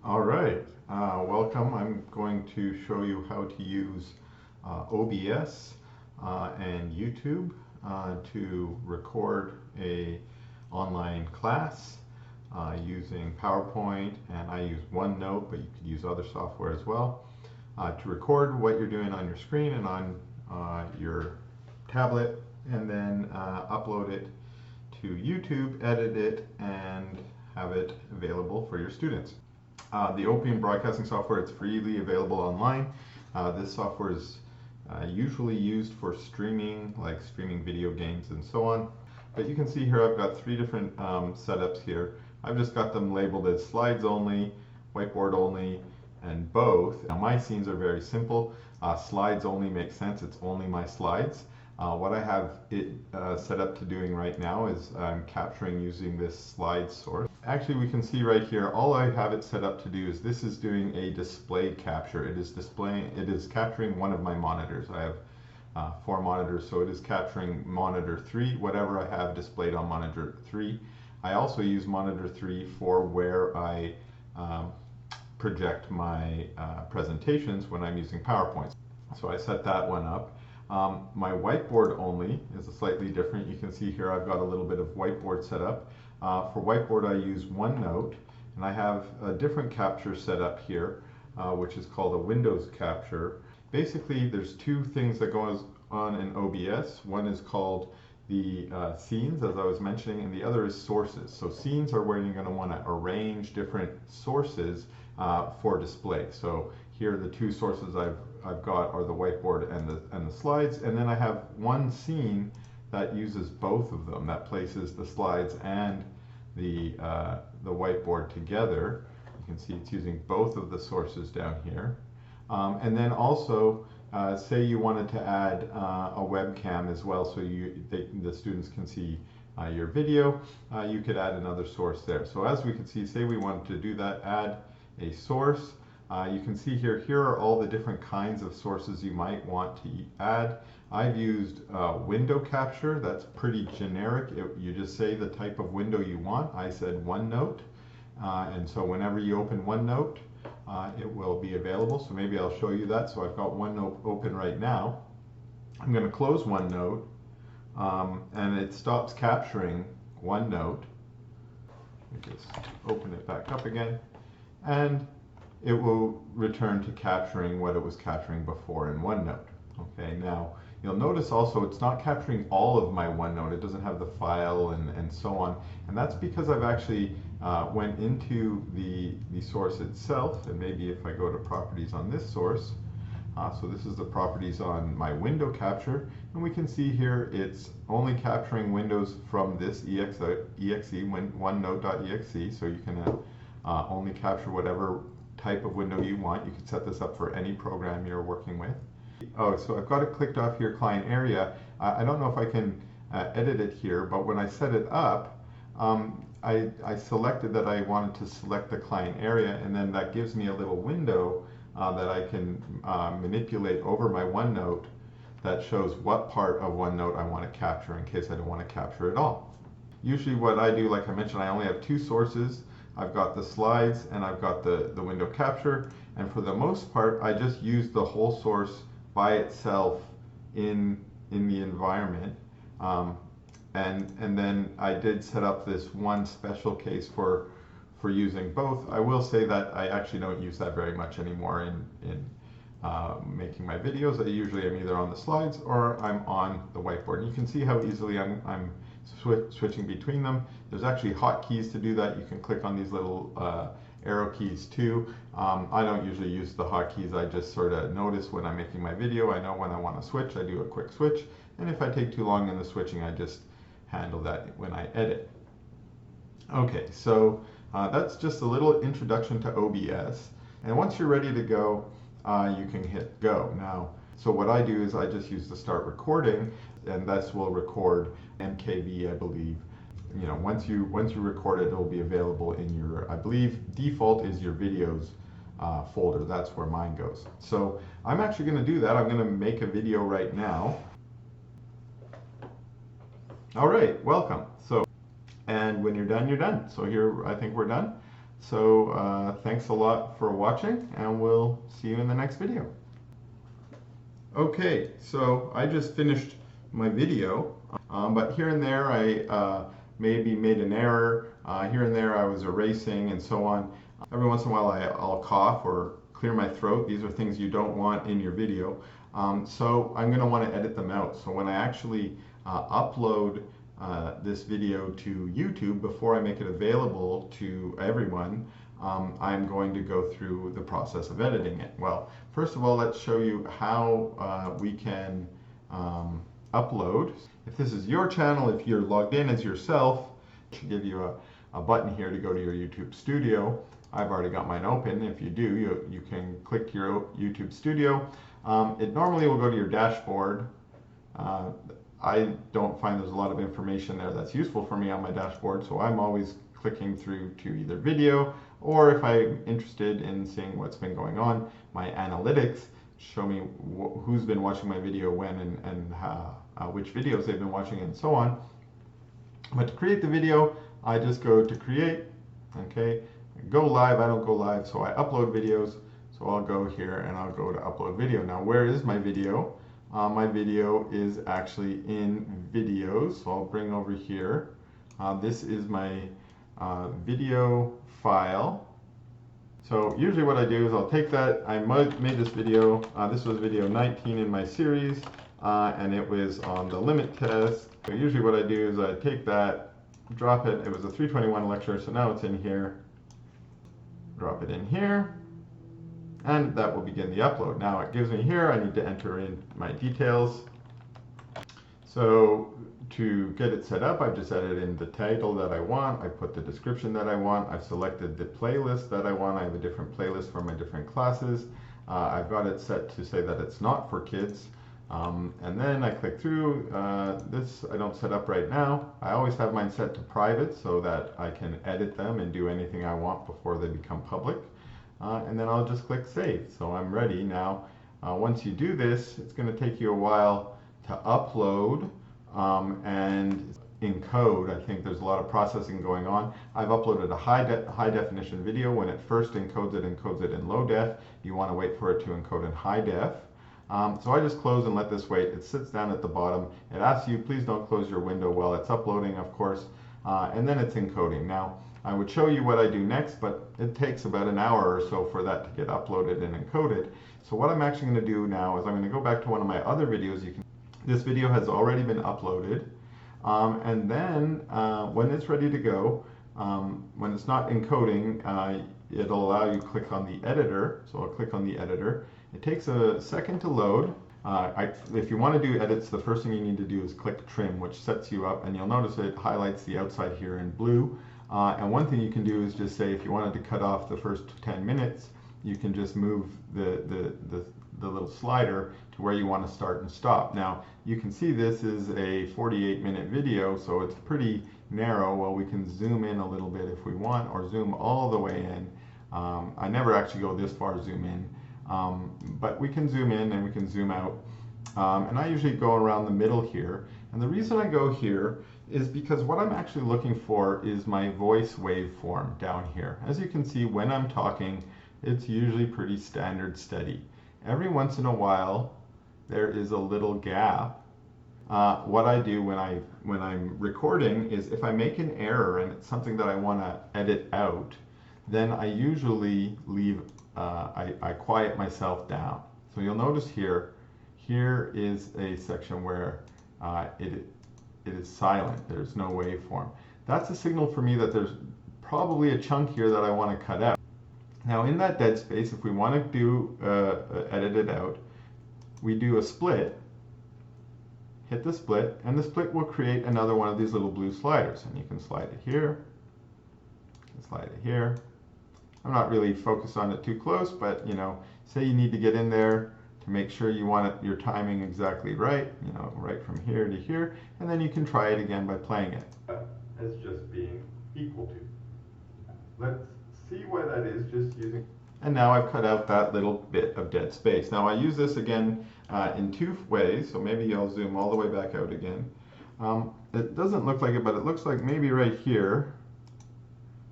All right, welcome. I'm going to show you how to use OBS and YouTube to record a online class using PowerPoint, and I use OneNote, but you could use other software as well to record what you're doing on your screen and on your tablet, and then upload it to YouTube, edit it, and have it available for your students. The Opium broadcasting software, it's freely available online. This software is usually used for streaming, like streaming video games and so on. But you can see here I've got three different setups here. I've just got them labeled as slides only, whiteboard only, and both. Now my scenes are very simple. Slides only makes sense, it's only my slides. What I have it set up to doing right now is I'm capturing using this slide source. Actually, we can see right here, all I have it set up to do is this is doing a display capture. It is capturing one of my monitors. I have 4 monitors, so it is capturing monitor 3, whatever I have displayed on monitor 3. I also use monitor 3 for where I project my presentations when I'm using PowerPoint. So I set that one up. My whiteboard only is slightly different. You can see here I've got a little bit of whiteboard set up. For whiteboard I use OneNote, and I have a different capture set up here, which is called a Windows capture. Basically there's two things that goes on in OBS. One is called the scenes, as I was mentioning, and the other is sources. So scenes are where you're going to want to arrange different sources for display. So here the two sources I've got are the whiteboard and the slides, and then I have one scene that uses both of them, that places the slides and the whiteboard together. You can see it's using both of the sources down here. And then also, say you wanted to add a webcam as well, so the students can see your video, you could add another source there. So as we can see, say we wanted to do that, add a source. You can see here are all the different kinds of sources you might want to add. I've used window capture. That's pretty generic. You just say the type of window you want. I said OneNote, and so whenever you open OneNote, it will be available. So maybe I'll show you that. So I've got OneNote open right now. I'm going to close OneNote, and it stops capturing OneNote. Let me just open it back up again, and it will return to capturing what it was capturing before in OneNote. Okay, now you'll notice also it's not capturing all of my OneNote. It doesn't have the file and so on, and that's because I've actually went into the source itself, and maybe if I go to properties on this source, so this is the properties on my window capture, and we can see here it's only capturing windows from this exe OneNote.exe, so you can only capture whatever type of window you want. You could set this up for any program you're working with. Oh, so I've got it clicked off here, client area. I don't know if I can edit it here, but when I set it up, I selected that I wanted to select the client area, and then that gives me a little window that I can manipulate over my OneNote that shows what part of OneNote I want to capture in case I don't want to capture it all. Usually what I do, like I mentioned, I only have 2 sources. I've got the slides and I've got the window capture, and for the most part I just use the whole source by itself in the environment, and then I did set up this one special case for using both. I will say that I actually don't use that very much anymore in making my videos. I usually am either on the slides or I'm on the whiteboard, and you can see how easily I'm switching between them. There's actually hotkeys to do that. You can click on these little arrow keys too. I don't usually use the hotkeys. I just sort of notice when I'm making my video. I know when I want to switch. I do a quick switch, and if I take too long in the switching, I just handle that when I edit. Okay, so that's just a little introduction to OBS, and once you're ready to go, you can hit go. Now, so what I do is I just use the start recording, and this will record MKV, I believe. You know, once you record it, it'll be available in your, I believe default is your videos folder. That's where mine goes. So I'm actually going to do that. I'm going to make a video right now. All right, welcome. So, and when you're done, you're done. So here, I think we're done. So thanks a lot for watching, and we'll see you in the next video. Okay, so I just finished my video, but here and there I maybe made an error. Here and there I was erasing and so on. Every once in a while I'll cough or clear my throat. These are things you don't want in your video. So I'm going to want to edit them out. So when I actually upload this video to YouTube, before I make it available to everyone, I'm going to go through the process of editing it. Well, first of all, let's show you how we can upload. If this is your channel, if you're logged in as yourself, it should give you a button here to go to your YouTube studio. I've already got mine open. If you do, you can click your YouTube studio. It normally will go to your dashboard. I don't find there's a lot of information there that's useful for me on my dashboard, so I'm always clicking through to either video, or if I'm interested in seeing what's been going on, my analytics show me who's been watching my video when and which videos they've been watching and so on. But to create the video, I just go to create, okay, go live. I don't go live, so I upload videos. So I'll go here and I'll go to upload video. Now, where is my video? My video is actually in videos, so I'll bring over here. This is my video file. So usually what I do is I'll take that. I made this video. This was video 19 in my series, and it was on the limit test. So usually what I do is I take that, drop it. It was a 321 lecture, so now it's in here. Drop it in here. And that will begin the upload. Now it gives me here, I need to enter in my details. So to get it set up, I've just added in the title that I want. I put the description that I want. I've selected the playlist that I want. I have a different playlist for my different classes. I've got it set to say that it's not for kids. And then I click through. This I don't set up right now. I always have mine set to private so that I can edit them and do anything I want before they become public. And then I'll just click save. So I'm ready now. Once you do this, it's going to take you a while to upload and encode. I think there's a lot of processing going on. I've uploaded a high definition video. When it first encodes it in low def. You want to wait for it to encode in high def. So I just close and let this wait. It sits down at the bottom. It asks you, please don't close your window while it's uploading, of course, and then it's encoding. Now, I would show you what I do next, but it takes about an hour or so for that to get uploaded and encoded. So what I'm actually going to do now is I'm going to go back to one of my other videos. This video has already been uploaded, and then when it's ready to go, when it's not encoding, it'll allow you to click on the editor. So I'll click on the editor. It takes a second to load. If you want to do edits, the first thing you need to do is click trim, which sets you up, and you'll notice it highlights the outside here in blue. And one thing you can do is just say if you wanted to cut off the first 10 minutes, you can just move the little slider to where you want to start and stop. Now you can see this is a 48-minute video, so it's pretty narrow. Well, we can zoom in a little bit if we want, or zoom all the way in. I never actually go this far zoom in, but we can zoom in and we can zoom out. And I usually go around the middle here. And the reason I go here is because what I'm actually looking for is my voice waveform down here. As you can see, when I'm talking, it's usually pretty standard steady. Every once in a while, there is a little gap. What I do when I'm recording is if I make an error and it's something that I want to edit out, then I usually leave, I quiet myself down. So you'll notice here is a section where it is silent. There's no waveform. That's a signal for me that there's probably a chunk here that I want to cut out. Now in that dead space, if we want to do edit it out, we do a split, hit the split, and the split will create another one of these little blue sliders. And you can slide it here, slide it here. I'm not really focused on it too close, but you know, say you need to get in there to make sure you want it, your timing exactly right, you know, right from here to here, and then you can try it again by playing it as just being equal to. Let's see why that is just using, and now I've cut out that little bit of dead space. Now I use this again in two ways, so maybe I'll zoom all the way back out again. It doesn't look like it, but it looks like maybe right here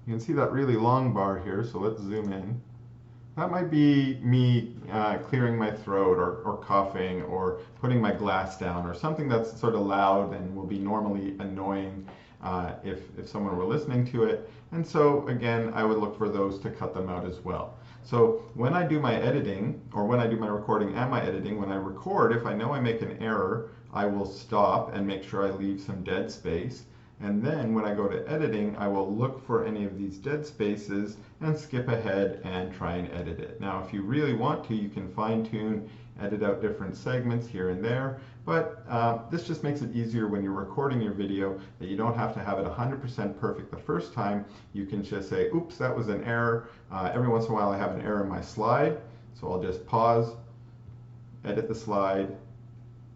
You can see that really long bar here, so let's zoom in. That might be me clearing my throat or coughing or putting my glass down or something that's sort of loud and will be normally annoying if someone were listening to it. And so again, I would look for those to cut them out as well. So when I do my editing, or when I do my recording and my editing, when I record, if I know I make an error, I will stop and make sure I leave some dead space. And then when I go to editing, I will look for any of these dead spaces and skip ahead and try and edit it. Now, if you really want to, you can fine tune, edit out different segments here and there, but this just makes it easier when you're recording your video that you don't have to have it 100% perfect the first time. You can just say, oops, that was an error. Every once in a while I have an error in my slide, so I'll just pause, edit the slide,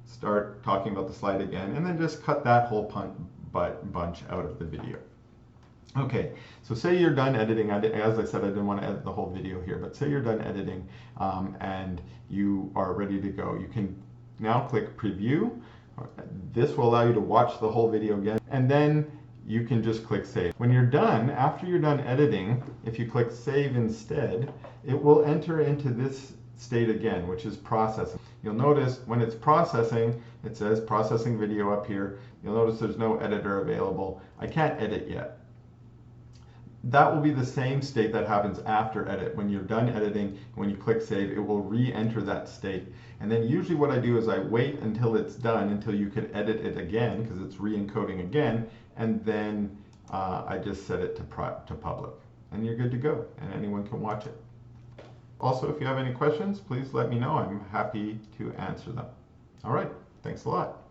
start talking about the slide again, and then just cut that whole bunch out of the video. Okay, so say you're done editing. As I said, I didn't want to edit the whole video here, but say you're done editing and you are ready to go. You can now click preview. This will allow you to watch the whole video again, and then you can just click save. When you're done, after you're done editing, if you click save instead, it will enter into this state again, which is processing. You'll notice when it's processing, it says processing video up here. You'll notice there's no editor available. I can't edit yet. That will be the same state that happens after edit. When you're done editing, when you click save, it will re-enter that state. And then usually what I do is I wait until it's done, until you can edit it again, because it's re-encoding again, and then I just set it to public. And you're good to go, and anyone can watch it. Also, if you have any questions, please let me know. I'm happy to answer them. All right, thanks a lot.